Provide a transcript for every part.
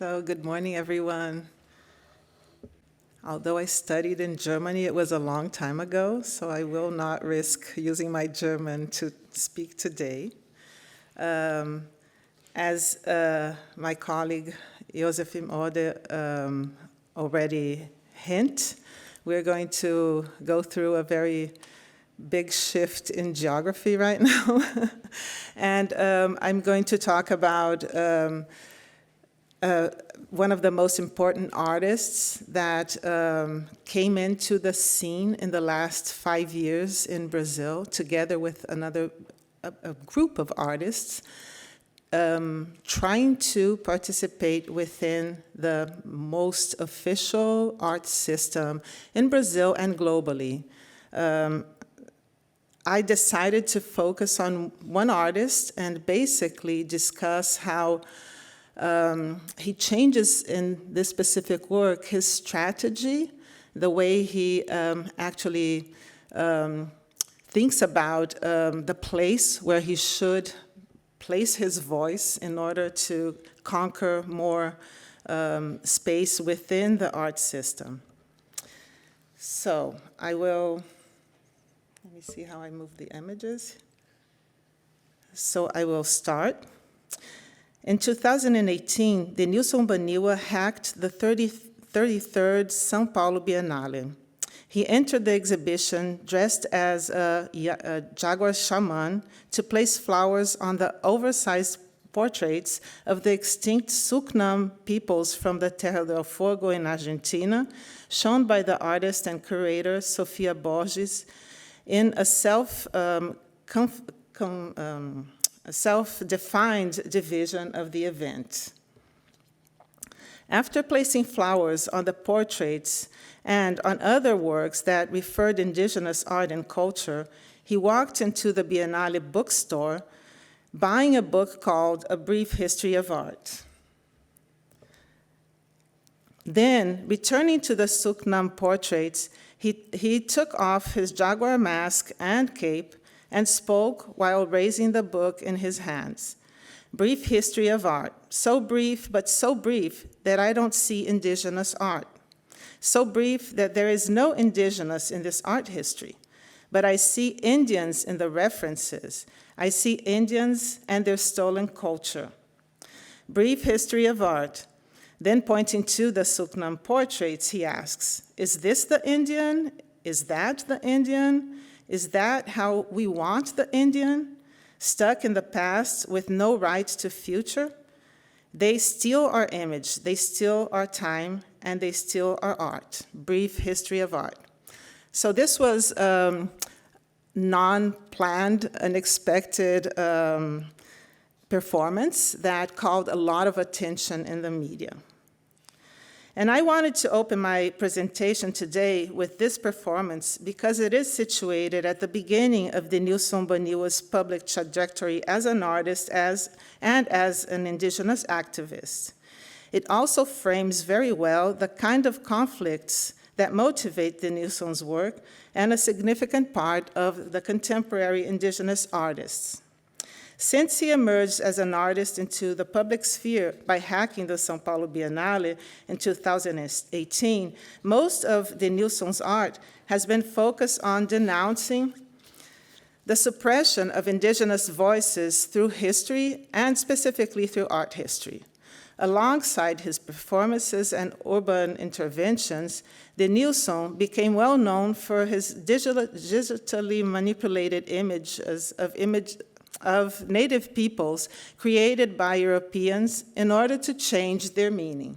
So good morning, everyone. Although I studied in Germany, it was a long time ago, so I will not risk using my German to speak today. As my colleague Josephine Ode already hint, we're going to go through a very big shift in geography right now. And I'm going to talk about one of the most important artists that came into the scene in the last 5 years in Brazil, together with a group of artists, trying to participate within the most official art system in Brazil and globally. I decided to focus on one artist and basically discuss how he changes in this specific work his strategy, the way he actually thinks about the place where he should place his voice in order to conquer more space within the art system. So let me see how I move the images. So I will start. In 2018, Denilson Baniwa hacked the 33rd São Paulo Biennale. He entered the exhibition dressed as a jaguar shaman to place flowers on the oversized portraits of the extinct Sucnam peoples from the Terra del Fogo in Argentina, shown by the artist and curator Sofia Borges in a self-defined division of the event. After placing flowers on the portraits and on other works that referred indigenous art and culture, he walked into the Biennale bookstore, buying a book called A Brief History of Art. Then, returning to the Sucnam portraits, he took off his jaguar mask and cape and spoke while raising the book in his hands. Brief History of Art, so brief, but so brief that I don't see indigenous art. So brief that there is no indigenous in this art history, but I see Indians in the references. I see Indians and their stolen culture. Brief History of Art. Then pointing to the Sucnam portraits, he asks, is this the Indian? Is that the Indian? Is that how we want the Indian? Stuck in the past with no right to future? They steal our image, they steal our time, and they steal our art. Brief History of Art. So this was non-planned, unexpected performance that called a lot of attention in the media. And I wanted to open my presentation today with this performance because it is situated at the beginning of Denilson Baniwa's public trajectory as an artist and as an indigenous activist. It also frames very well the kind of conflicts that motivate Denilson's work and a significant part of the contemporary indigenous artists. Since he emerged as an artist into the public sphere by hacking the São Paulo Biennale in 2018, most of Denilson's art has been focused on denouncing the suppression of indigenous voices through history and specifically through art history. Alongside his performances and urban interventions, Denilson became well known for his digitally manipulated images of native peoples created by Europeans in order to change their meaning.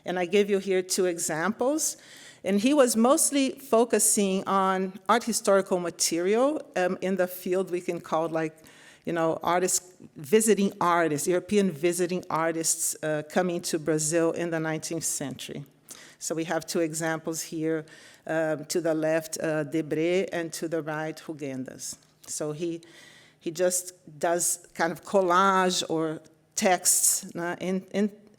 And I give you here 2 examples. And he was mostly focusing on art historical material in the field we can call visiting artists, European visiting artists coming to Brazil in the 19th century. So we have 2 examples here, to the left, Debré, and to the right, Hugendas. So he just does kind of collage or texts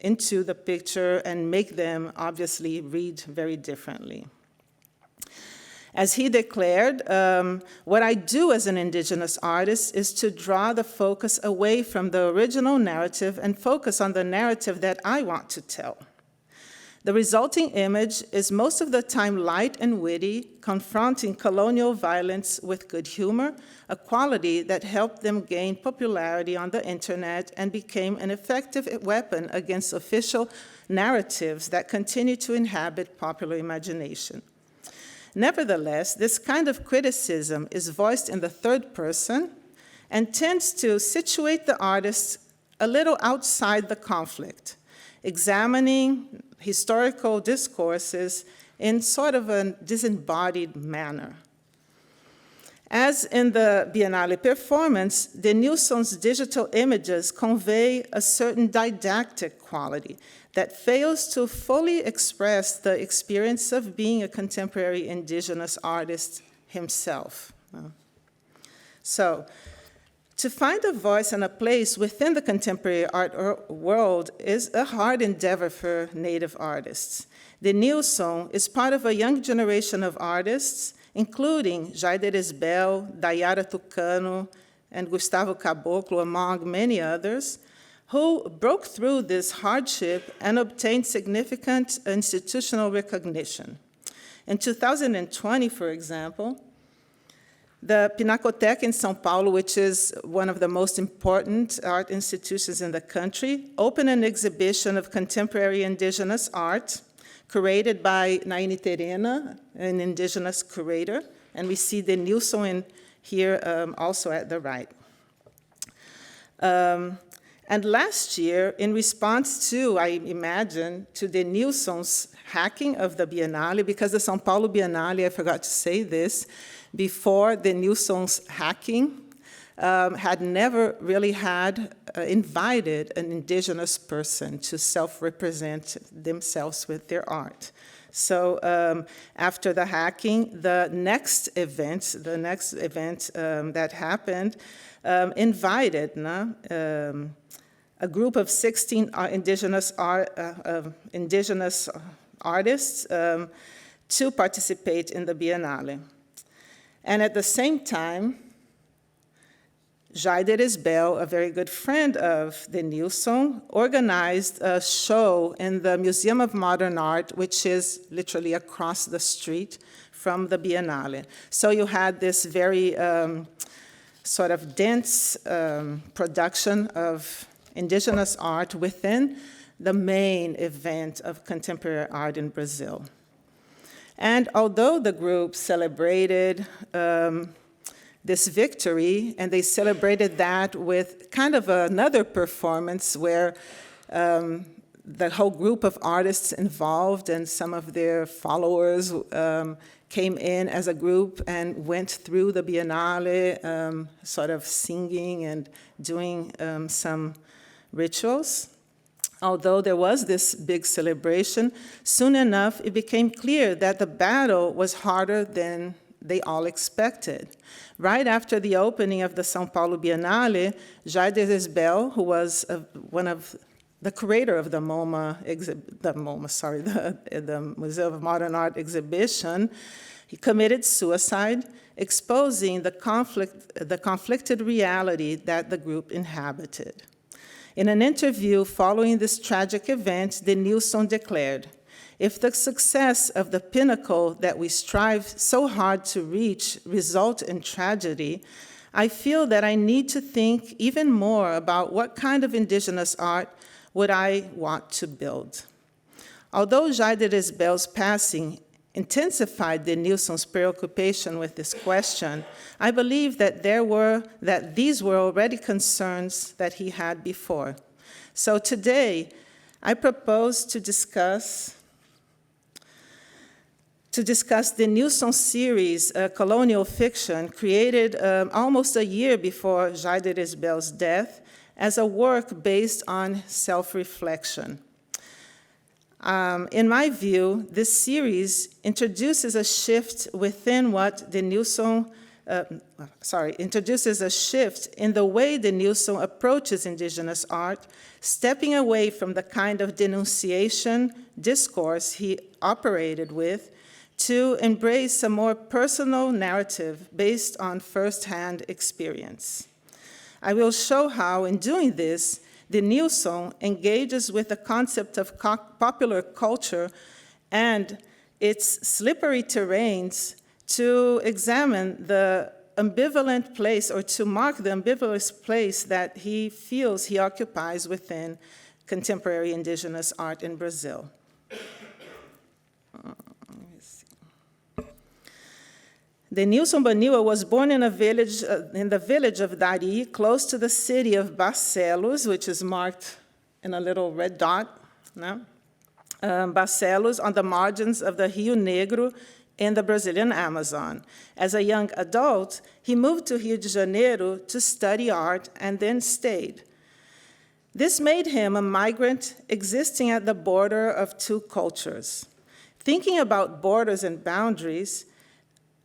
into the picture and make them obviously read very differently. As he declared, what I do as an indigenous artist is to draw the focus away from the original narrative and focus on the narrative that I want to tell. The resulting image is most of the time light and witty, confronting colonial violence with good humor, a quality that helped them gain popularity on the internet and became an effective weapon against official narratives that continue to inhabit popular imagination. Nevertheless, this kind of criticism is voiced in the third person and tends to situate the artist a little outside the conflict, examining historical discourses in sort of a disembodied manner. As in the Biennale performance, Denilson's digital images convey a certain didactic quality that fails to fully express the experience of being a contemporary indigenous artist himself. So, to find a voice and a place within the contemporary art world is a hard endeavor for Native artists. Denilson is part of a young generation of artists, including Jader Esbel, Dayara Tucano, and Gustavo Caboclo, among many others, who broke through this hardship and obtained significant institutional recognition. In 2020, for example, the Pinacoteca in São Paulo, which is one of the most important art institutions in the country, opened an exhibition of contemporary indigenous art curated by Naini Terena, an indigenous curator, and we see Denilson here also at the right. And last year, in response to, I imagine, to Denilson's hacking of the Biennale, because the São Paulo Biennale, I forgot to say this, before Denilson's hacking, had never really had invited an indigenous person to self-represent themselves with their art. So after the hacking, the next event that happened invited a group of 16 indigenous artists to participate in the Biennale. And at the same time, Jader Esbel, a very good friend of Denilson, organized a show in the Museum of Modern Art, which is literally across the street from the Biennale. So you had this very sort of dense production of indigenous art within the main event of contemporary art in Brazil. And although the group celebrated this victory, and they celebrated that with kind of another performance where the whole group of artists involved and some of their followers came in as a group and went through the Biennale, sort of singing and doing some rituals. Although there was this big celebration, soon enough it became clear that the battle was harder than they all expected. Right after the opening of the São Paulo Biennale, Jader Esbel, who was one of the curator of the the Museum of Modern Art exhibition, he committed suicide, exposing the conflicted reality that the group inhabited. In an interview following this tragic event, Denilson declared, "If the success of the pinnacle that we strive so hard to reach result in tragedy, I feel that I need to think even more about what kind of indigenous art would I want to build." Although Jader Esbel's passing intensified Denilson's preoccupation with this question, I believe that these were already concerns that he had before. So today, I propose to discuss Denilson's series, Colonial Fiction, created almost a year before Jader Esbel's death, as a work based on self-reflection. In my view, this series introduces a shift within what introduces a shift in the way Denilson approaches indigenous art, stepping away from the kind of denunciation discourse he operated with to embrace a more personal narrative based on first-hand experience. I will show how, in doing this, Denilson engages with the concept of popular culture and its slippery terrains to examine the ambivalent place, or to mark the ambivalent place that he feels he occupies within contemporary indigenous art in Brazil. Denilson Baniwa was born in the village of Dari, close to the city of Barcelos, which is marked in a little red dot. No? Barcelos, on the margins of the Rio Negro in the Brazilian Amazon. As a young adult, he moved to Rio de Janeiro to study art and then stayed. This made him a migrant existing at the border of two cultures. Thinking about borders and boundaries,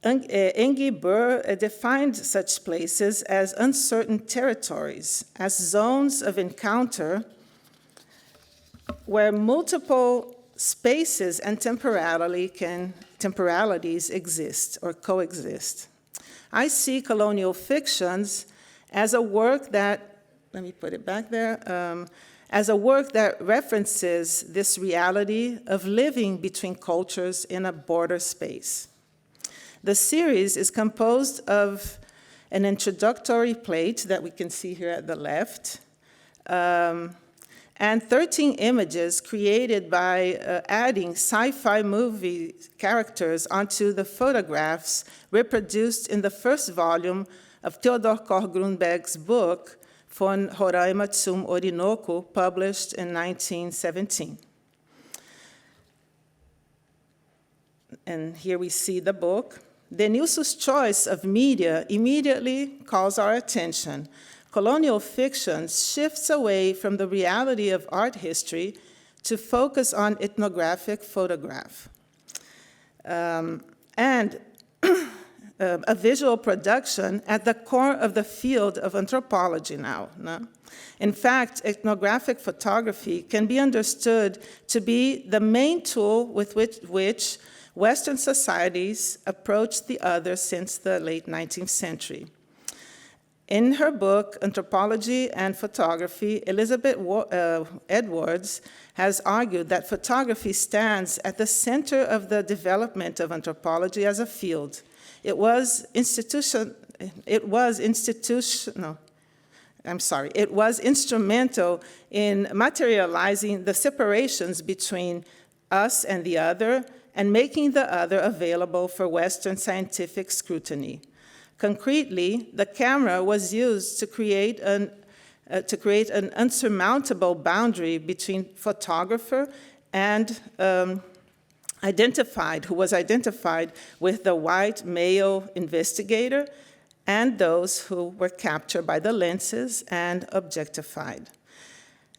Engi Burr defined such places as uncertain territories, as zones of encounter where multiple spaces and temporalities exist or coexist. I see Colonial Fictions as a work that, let me put it back there, as a work that references this reality of living between cultures in a border space. The series is composed of an introductory plate that we can see here at the left, and 13 images created by adding sci-fi movie characters onto the photographs reproduced in the first volume of Theodor Koch-Grünberg's book, Von Roraima zum Orinoco, published in 1917. And here we see the book. Denilson's choice of media immediately calls our attention. Colonial Fictions shifts away from the reality of art history to focus on ethnographic photograph and a visual production at the core of the field of anthropology now. No? In fact, ethnographic photography can be understood to be the main tool with which Western societies approached the other since the late 19th century. In her book, Anthropology and Photography, Elizabeth Edwards has argued that photography stands at the center of the development of anthropology as a field. It was instrumental in materializing the separations between us and the other, and making the other available for Western scientific scrutiny. Concretely, the camera was used to create an unsurmountable boundary between photographer and who was identified with the white male investigator, and those who were captured by the lenses and objectified.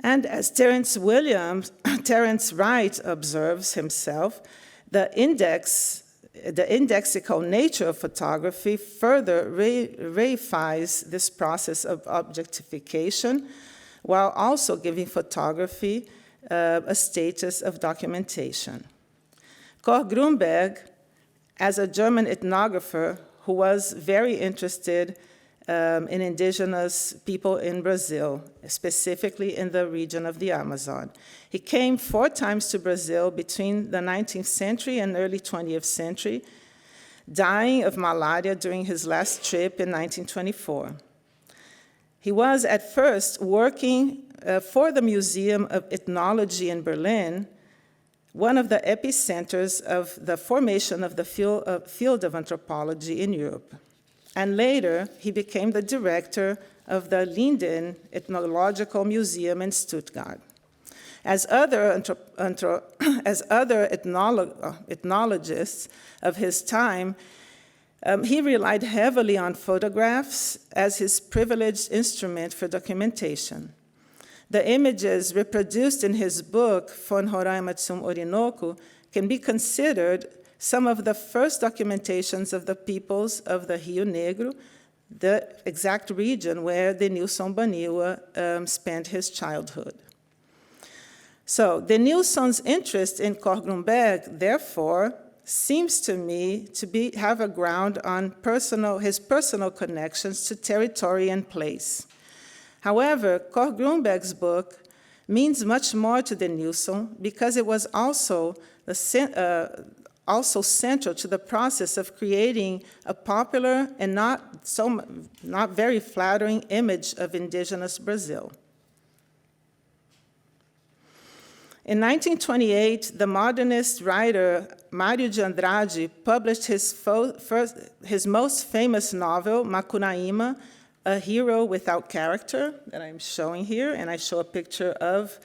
And as Terence Wright observes himself, the indexical nature of photography further reifies this process of objectification, while also giving photography a status of documentation. Koch-Grünberg, as a German ethnographer who was very interested in indigenous people in Brazil, specifically in the region of the Amazon. He came 4 times to Brazil between the 19th century and early 20th century, dying of malaria during his last trip in 1924. He was at first working for the Museum of Ethnology in Berlin, one of the epicenters of the formation of the field of anthropology in Europe. And later, he became the director of the Linden Ethnological Museum in Stuttgart. As other ethnologists of his time, he relied heavily on photographs as his privileged instrument for documentation. The images reproduced in his book, Von Roraima zum Orinoco, can be considered some of the first documentations of the peoples of the Rio Negro, the exact region where Denilson Baniwa spent his childhood. So Denilson's interest in Koch-Grünberg, therefore, seems to me to have a ground on his personal connections to territory and place. However, Koch-Grünberg's book means much more to Denilson because it was also central to the process of creating a popular and not very flattering image of indigenous Brazil. In 1928, the modernist writer Mário de Andrade published his most famous novel, Macunaíma, A Hero Without Character, that I'm showing here, and I show a picture of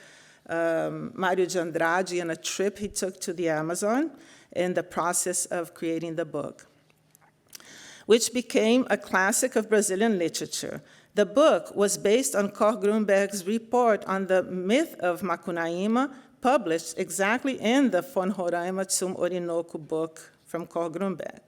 Mário de Andrade and a trip he took to the Amazon in the process of creating the book, which became a classic of Brazilian literature. The book was based on Koch-Grünberg's report on the myth of Macunaíma, published exactly in the Von Roraima zum Orinoco book from Koch-Grünberg.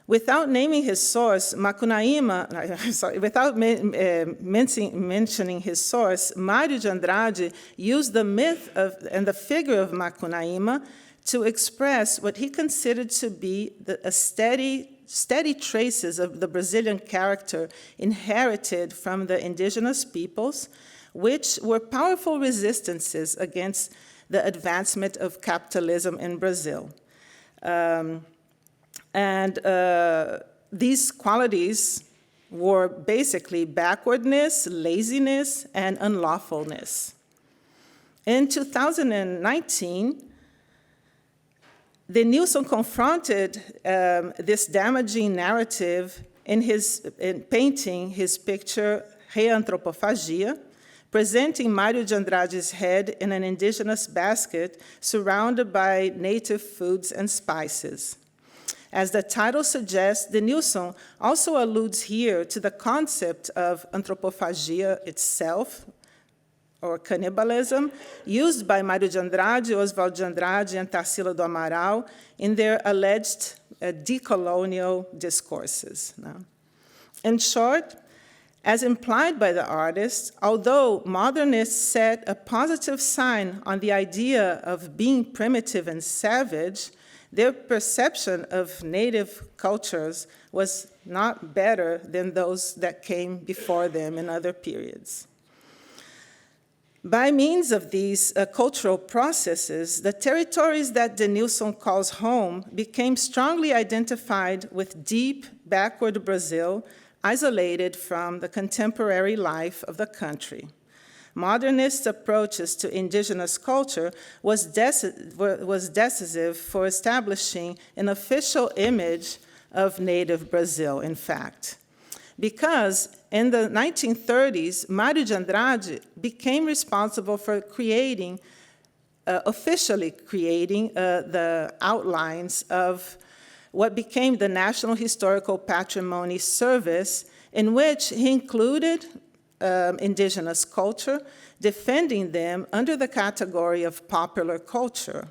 Without naming his source, without mentioning his source, Mário de Andrade used the myth and the figure of Macunaíma to express what he considered to be steady traces of the Brazilian character inherited from the indigenous peoples, which were powerful resistances against the advancement of capitalism in Brazil. These qualities were basically backwardness, laziness, and unlawfulness. In 2019, Denilson confronted this damaging narrative in painting his picture, Reanthropofagia, presenting Mário de Andrade's head in an indigenous basket surrounded by native foods and spices. As the title suggests, Denilson also alludes here to the concept of anthropophagia itself, or cannibalism, used by Mário de Andrade, Oswaldo de Andrade, and Tarsila do Amaral in their alleged decolonial discourses. In short, as implied by the artist, although modernists set a positive sign on the idea of being primitive and savage, their perception of native cultures was not better than those that came before them in other periods. By means of these cultural processes, the territories that Denilson calls home became strongly identified with deep, backward Brazil, isolated from the contemporary life of the country. Modernist approaches to indigenous culture was decisive for establishing an official image of native Brazil, in fact. Because in the 1930s, Mário de Andrade became responsible for officially creating the outlines of what became the National Historical Patrimony Service, in which he included indigenous culture, defending them under the category of popular culture,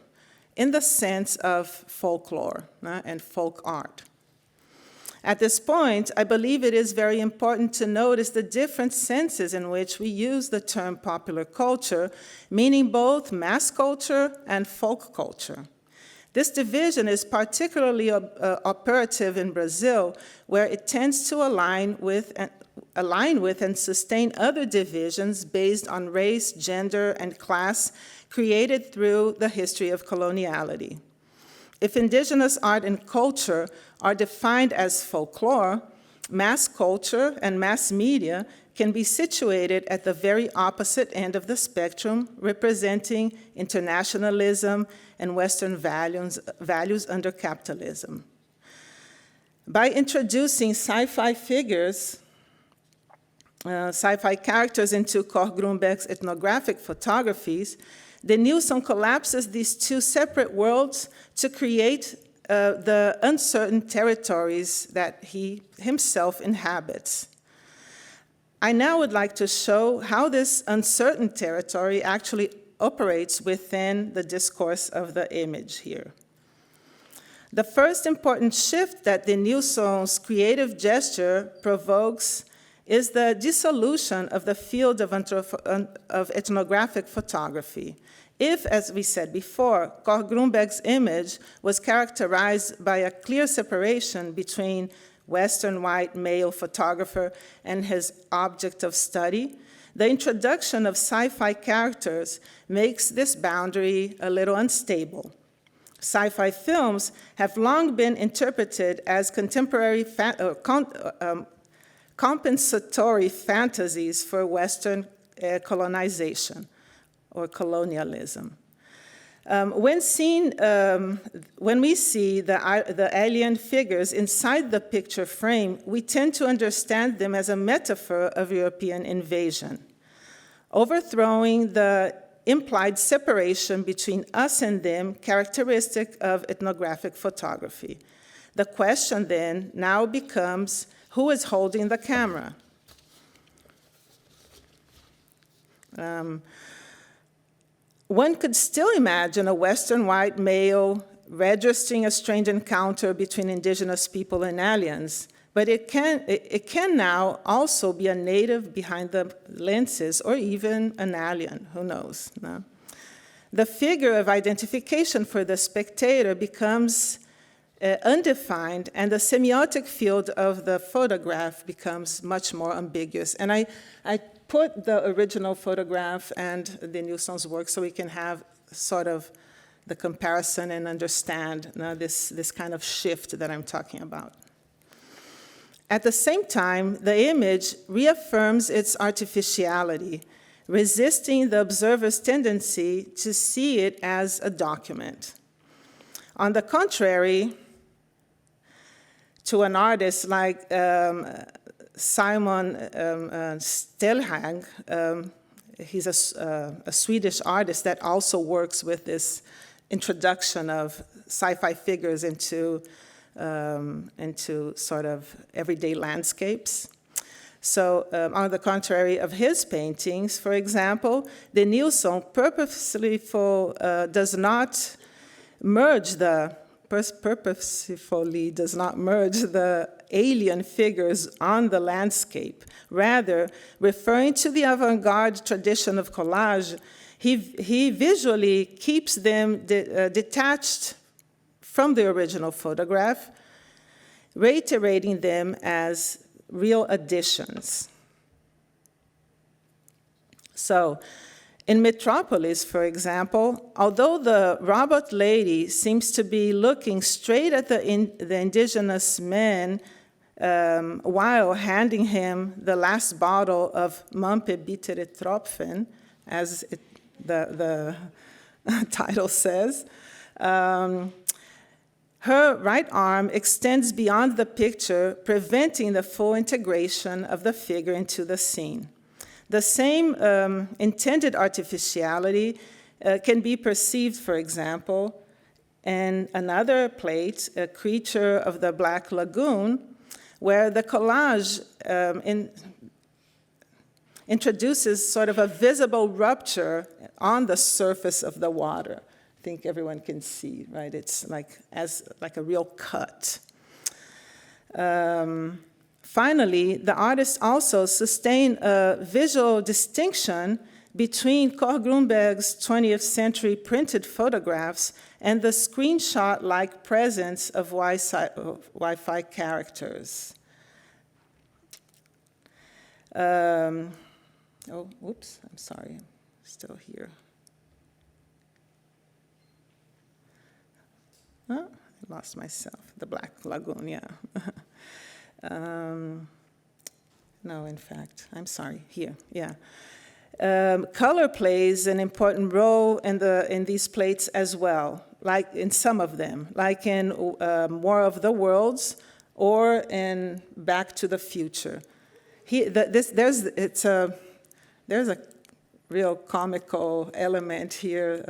in the sense of folklore and folk art. At this point, I believe it is very important to notice the different senses in which we use the term popular culture, meaning both mass culture and folk culture. This division is particularly operative in Brazil, where it tends to align with and sustain other divisions based on race, gender, and class created through the history of coloniality. If indigenous art and culture are defined as folklore, mass culture and mass media can be situated at the very opposite end of the spectrum, representing internationalism and Western values under capitalism. By introducing sci-fi figures, sci-fi characters into Koch-Grünberg's ethnographic photographies, Denilson collapses these two separate worlds to create the uncertain territories that he himself inhabits. I now would like to show how this uncertain territory actually operates within the discourse of the image here. The first important shift that Denilson's creative gesture provokes is the dissolution of the field of ethnographic photography If, as we said before, Koch-Grünberg's image was characterized by a clear separation between Western white male photographer and his object of study, the introduction of sci-fi characters makes this boundary a little unstable. Sci-fi films have long been interpreted as contemporary compensatory fantasies for Western colonization or colonialism. When we see the alien figures inside the picture frame, we tend to understand them as a metaphor of European invasion, overthrowing the implied separation between us and them characteristic of ethnographic photography. The question then now becomes, who is holding the camera? One could still imagine a Western white male registering a strange encounter between indigenous people and aliens, but it can now also be a native behind the lenses or even an alien, who knows? No? The figure of identification for the spectator becomes undefined, and the semiotic field of the photograph becomes much more ambiguous. And I put the original photograph and Denilson's work so we can have sort of the comparison and understand this kind of shift that I'm talking about. At the same time, the image reaffirms its artificiality, resisting the observer's tendency to see it as a document. On the contrary, to an artist like Simon Stelhag, he's a Swedish artist that also works with this introduction of sci-fi figures into sort of everyday landscapes. So on the contrary of his paintings, for example, Denilson purposefully does not merge the alien figures on the landscape. Rather, referring to the avant-garde tradition of collage, he visually keeps them detached from the original photograph, reiterating them as real additions. So, in Metropolis, for example, although the robot lady seems to be looking straight at the indigenous man while handing him the last bottle of Mampe Bittere Tropfen, as the title says, her right arm extends beyond the picture, preventing the full integration of the figure into the scene. The same intended artificiality can be perceived, for example, in another plate, A Creature of the Black Lagoon, where the collage introduces sort of a visible rupture on the surface of the water. I think everyone can see, right? It's like a real cut. Finally, the artist also sustained a visual distinction between Koch-Grünberg's 20th century printed photographs and the screenshot-like presence of Wi-Fi characters. Whoops, I'm sorry, I'm still here. Oh, I lost myself, the Black Lagoon, yeah. No, in fact, I'm sorry, here, yeah. Color plays an important role in these plates as well, like in some of them, like in War of the Worlds or in Back to the Future. There's a real comical element here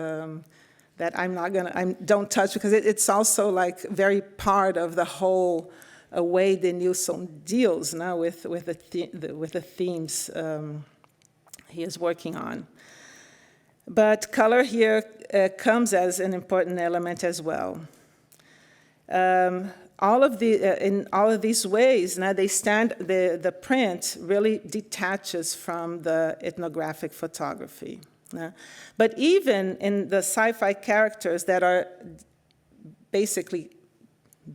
that I don't touch because it's also like very part of the whole way Denilson deals now with the themes he is working on. But color here comes as an important element as well. In all of these ways, now the print really detaches from the ethnographic photography. But even in the sci-fi characters that are basically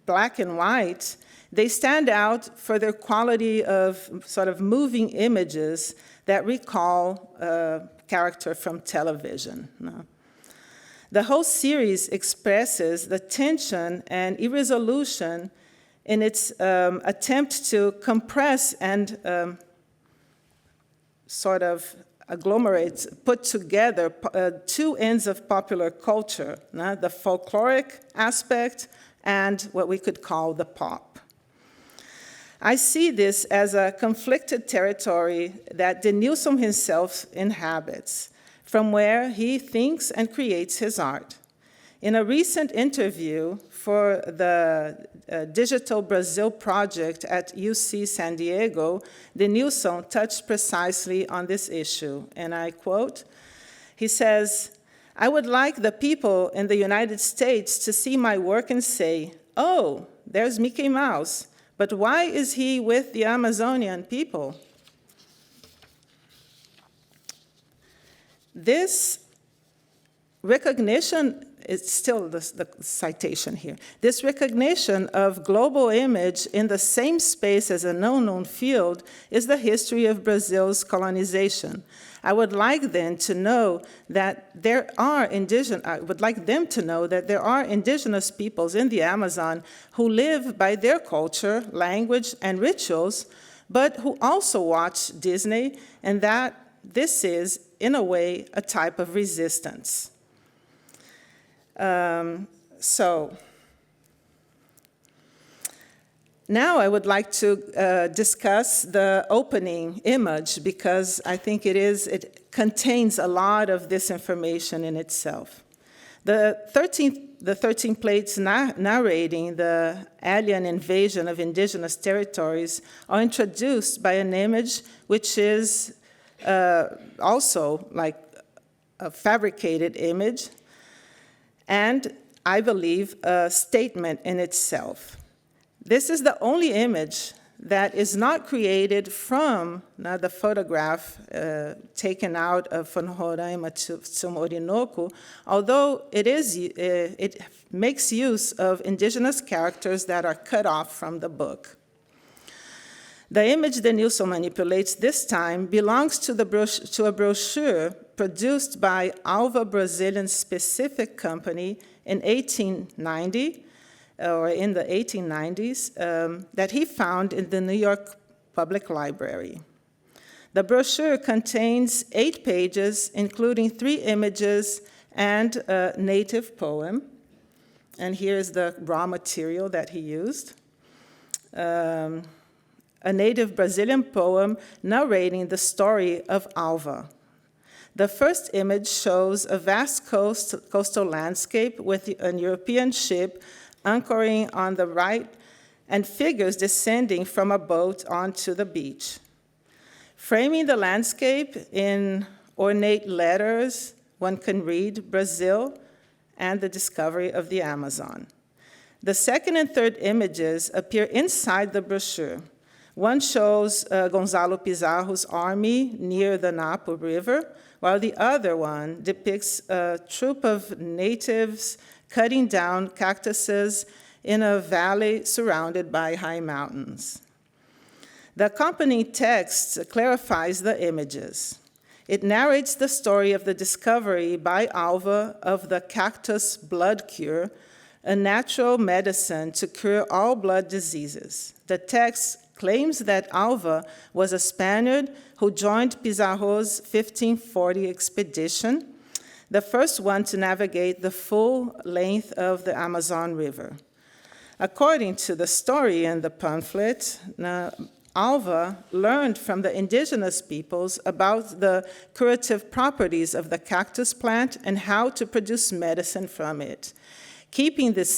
black and white, they stand out for their quality of sort of moving images that recall a character from television. The whole series expresses the tension and irresolution in its attempt to compress and sort of agglomerates, put together two ends of popular culture, the folkloric aspect and what we could call the pop. I see this as a conflicted territory that Denilson himself inhabits, from where he thinks and creates his art. In a recent interview for the Digital Brazil project at UC San Diego, Denilson touched precisely on this issue, and I quote, he says, "I would like the people in the United States to see my work and say, oh, there's Mickey Mouse, but why is he with the Amazonian people?" This recognition, it's still the citation here, this recognition of global image in the same space as an unknown field is the history of Brazil's colonization. I would like them to know that there are indigenous peoples in the Amazon who live by their culture, language, and rituals, but who also watch Disney, and that this is, in a way, a type of resistance. So now I would like to discuss the opening image, because I think it contains a lot of this information in itself. The 13 plates narrating the alien invasion of indigenous territories are introduced by an image which is also like a fabricated image, and I believe a statement in itself. This is the only image that is not created from the photograph taken out of from Roraima to Orinoco, although it makes use of indigenous characters that are cut off from the book. The image Denilson manipulates this time belongs to a brochure produced by Alva Brazilian Specific Company in 1890, or in the 1890s, that he found in the New York Public Library. The brochure contains 8 pages, including 3 images and a native poem. And here's the raw material that he used. A native Brazilian poem narrating the story of Alva. The first image shows a vast coastal landscape with an European ship anchoring on the right and figures descending from a boat onto the beach. Framing the landscape in ornate letters, one can read Brazil and the discovery of the Amazon. The second and third images appear inside the brochure. One shows Gonzalo Pizarro's army near the Napo River, while the other one depicts a troop of natives cutting down cactuses in a valley surrounded by high mountains. The accompanying text clarifies the images. It narrates the story of the discovery by Alva of the cactus blood cure, a natural medicine to cure all blood diseases. The text claims that Alva was a Spaniard who joined Pizarro's 1540 expedition, the first one to navigate the full length of the Amazon River. According to the story in the pamphlet, Alva learned from the indigenous peoples about the curative properties of the cactus plant and how to produce medicine from it, keeping this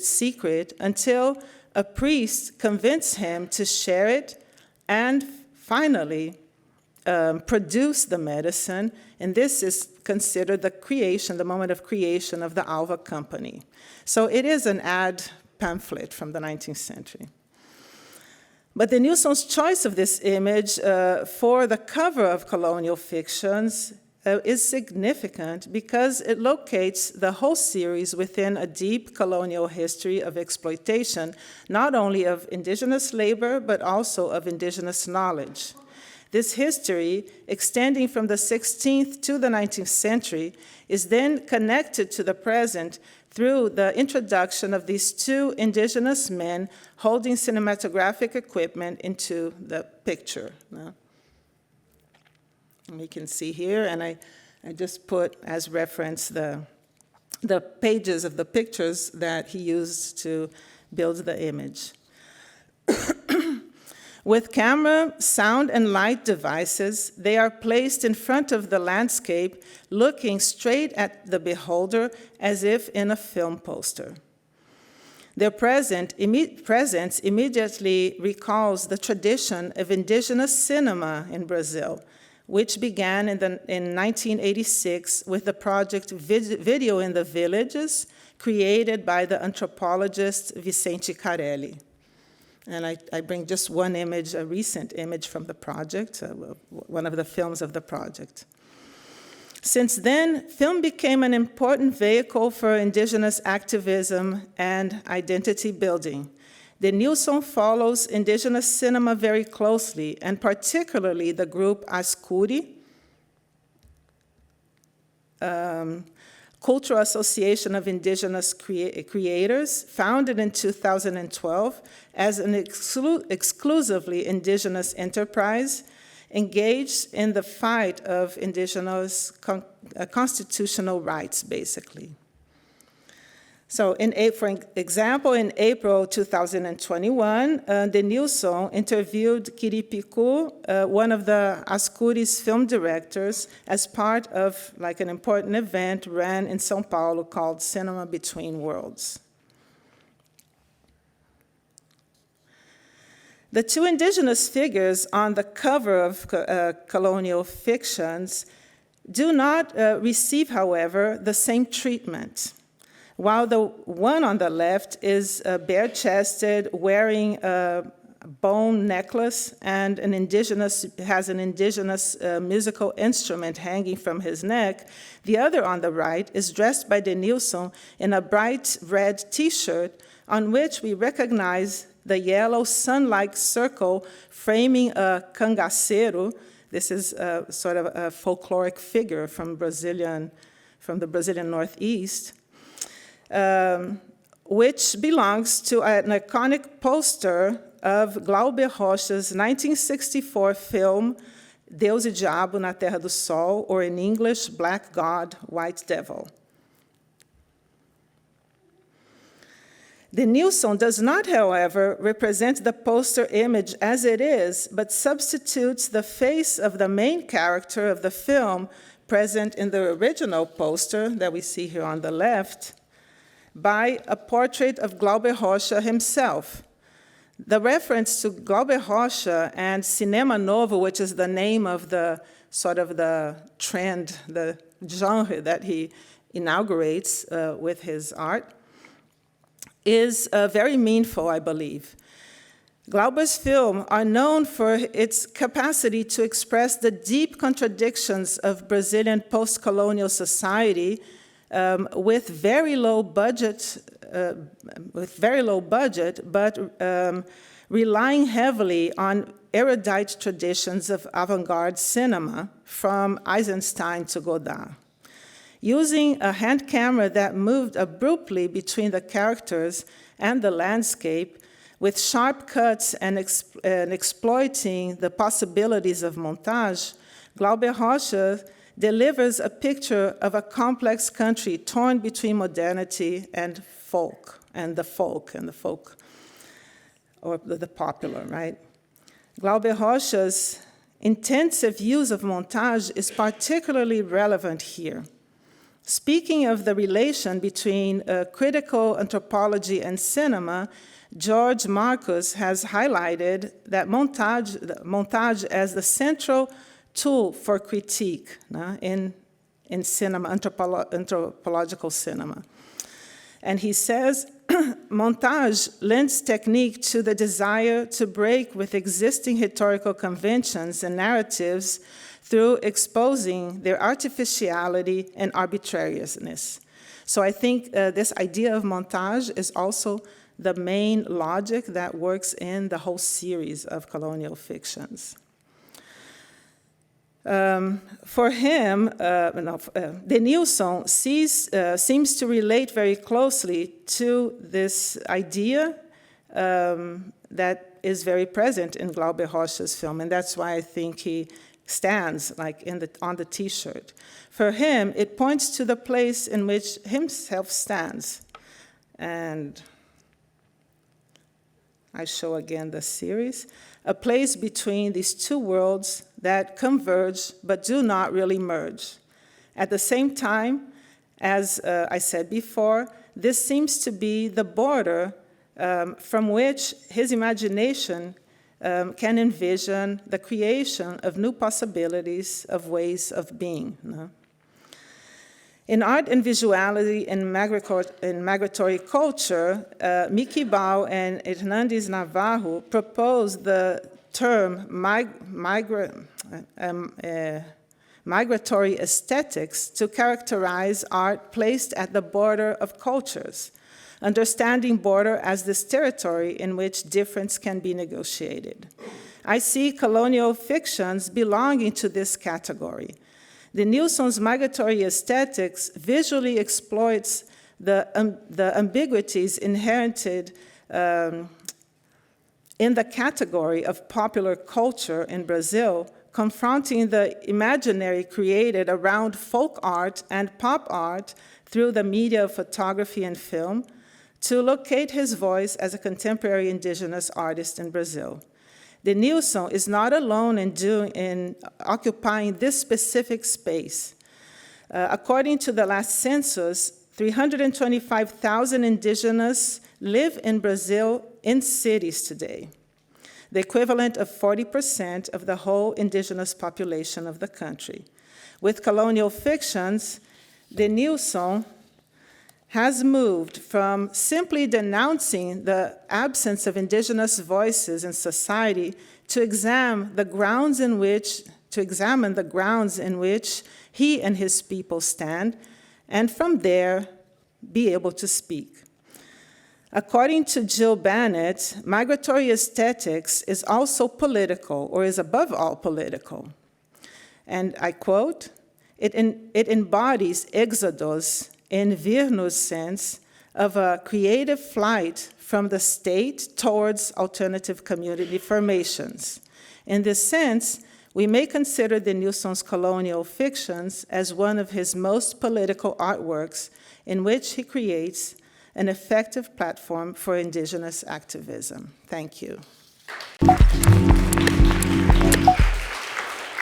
secret until a priest convinced him to share it and finally produce the medicine, and this is considered the moment of creation of the Alva Company. So it is an ad pamphlet from the 19th century. But Denilson's choice of this image for the cover of Colonial Fictions is significant because it locates the whole series within a deep colonial history of exploitation, not only of indigenous labor, but also of indigenous knowledge. This history, extending from the 16th to the 19th century, is then connected to the present through the introduction of these two indigenous men holding cinematographic equipment into the picture. And we can see here, and I just put as reference the pages of the pictures that he used to build the image. With camera, sound, and light devices, they are placed in front of the landscape, looking straight at the beholder as if in a film poster. Their presence immediately recalls the tradition of indigenous cinema in Brazil, which began in 1986 with the project Video in the Villages, created by the anthropologist Vicente Carelli. And I bring just one image, a recent image from the project, one of the films of the project. Since then, film became an important vehicle for indigenous activism and identity building. Denilson follows indigenous cinema very closely, and particularly the group Ascuri, Cultural Association of Indigenous Creators, founded in 2012 as an exclusively indigenous enterprise, engaged in the fight of indigenous constitutional rights, basically. So, for example, in April 2021, Denilson interviewed Kiripiku, one of the Ascuri's film directors, as part of an important event ran in São Paulo called Cinema Between Worlds. The two indigenous figures on the cover of Colonial Fictions do not receive, however, the same treatment. While the one on the left is bare-chested, wearing a bone necklace and has an indigenous musical instrument hanging from his neck, the other on the right is dressed by Denilson in a bright red T-shirt on which we recognize the yellow sun-like circle framing a cangaceiro. This is sort of a folkloric figure from the Brazilian Northeast. Which belongs to an iconic poster of Glauber Rocha's 1964 film, Deus e Diabo na Terra do Sol, or in English, Black God, White Devil. Denilson does not, however, represent the poster image as it is, but substitutes the face of the main character of the film present in the original poster that we see here on the left, by a portrait of Glauber Rocha himself. The reference to Glauber Rocha and Cinema Novo, which is the name of the trend, the genre that he inaugurates with his art, is very meaningful, I believe. Glauber's films are known for its capacity to express the deep contradictions of Brazilian post-colonial society, with very low budget, but relying heavily on erudite traditions of avant-garde cinema, from Eisenstein to Godard. Using a hand camera that moved abruptly between the characters and the landscape, with sharp cuts and exploiting the possibilities of montage, Glauber Rocha delivers a picture of a complex country torn between modernity and the folk, or the popular, right? Glauber Rocha's intensive use of montage is particularly relevant here. Speaking of the relation between critical anthropology and cinema, George Marcus has highlighted that montage as the central tool for critique in cinema, anthropological cinema. And he says, montage lends technique to the desire to break with existing historical conventions and narratives through exposing their artificiality and arbitrariness. So I think this idea of montage is also the main logic that works in the whole series of colonial fictions. For him, Denilson seems to relate very closely to this idea that is very present in Glauber Rocha's film, and that's why I think he stands like on the T-shirt. For him, it points to the place in which himself stands. And I show again the series, a place between these two worlds that converge but do not really merge. At the same time, as I said before, this seems to be the border from which his imagination can envision the creation of new possibilities of ways of being. No? In art and visuality and migratory culture, Miki Bao and Hernandes Navarro proposed the term migratory aesthetics to characterize art placed at the border of cultures, understanding border as this territory in which difference can be negotiated. I see colonial fictions belonging to this category. Denilson's migratory aesthetics visually exploits the ambiguities inherent in the category of popular culture in Brazil, confronting the imaginary created around folk art and pop art through the media of photography and film, to locate his voice as a contemporary indigenous artist in Brazil. Denilson is not alone in occupying this specific space. According to the last census, 325,000 indigenous live in Brazil in cities today, the equivalent of 40% of the whole indigenous population of the country. With colonial fictions, Denilson has moved from simply denouncing the absence of indigenous voices in society to examine the grounds in which he and his people stand, and from there, be able to speak. According to Jill Bannett, migratory aesthetics is also political, or is above all political. And I quote, it embodies exodus in Virnu's sense of a creative flight from the state towards alternative community formations. In this sense, we may consider Denilson's colonial fictions as one of his most political artworks in which he creates an effective platform for indigenous activism. Thank you.